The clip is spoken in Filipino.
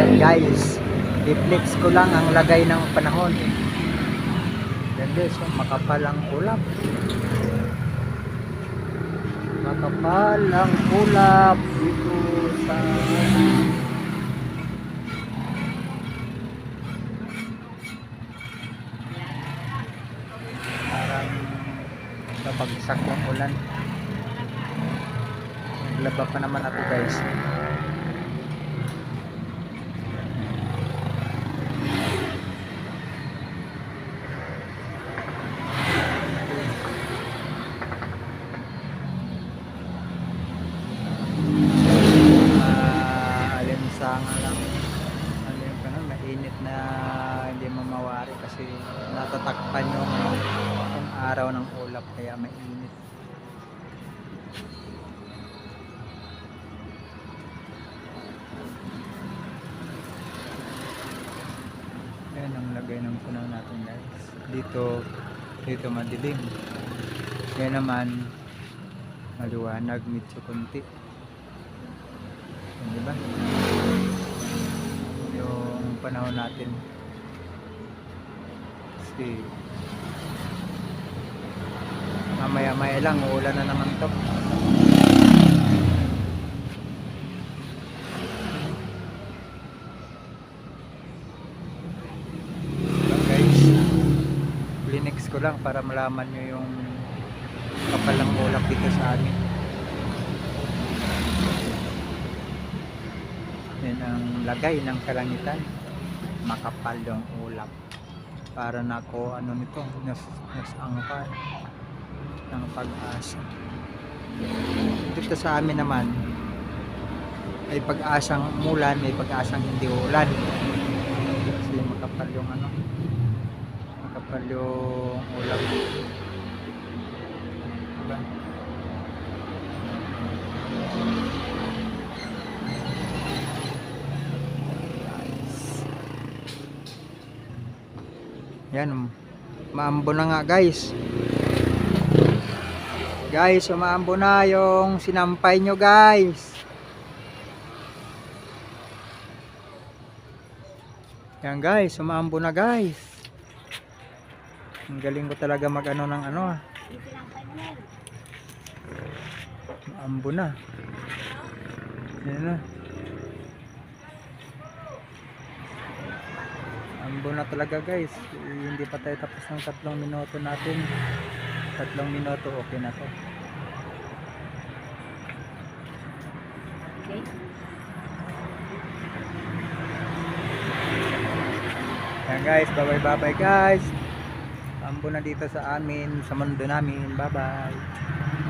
Ayan guys, i-flex ko lang ang lagay ng panahon. Yan guys, makapal ang ulap. Makapal ang ulap dito sa parang nabagsak yung ulan. Naglaba pa naman ako guys. Alinsangan lang. Ano yung kanon, mainit na hindi mamawari kasi natatakpan yung araw ng ulap kaya mainit. Ayan ang lagay ng puno natin guys. Dito madilim. Kaya naman maliwanag medyo konti. Diba? Yung panahon natin. Kasi mamaya lang uulan na naman to. Guys, Linux ko lang para malaman nyo yung kapalang ulap dito sa amin. Yan ang lagay ng kalangitan, makapal yung ulap para na ko ano nito, nas angkan ng pag-asa. Dito sa amin naman ay pag-asang umulan, may pag-asang hindi ulan kasi makapal yung ano, makapal yung ulap, diba? Yan, maambo na nga guys. Guys, umaambo na yung sinampay nyo guys. Yan guys, umaambo na guys. Ang galing ko talaga mag ano ng ano. Maambo na. Yan na. Ambo na talaga guys. Hindi pa tayo tapos ng 3 minuto natin. 3 minuto okay na to. Okay. Yan guys, bye guys. Ambo na dito sa amin, sa mundo namin. Bye bye.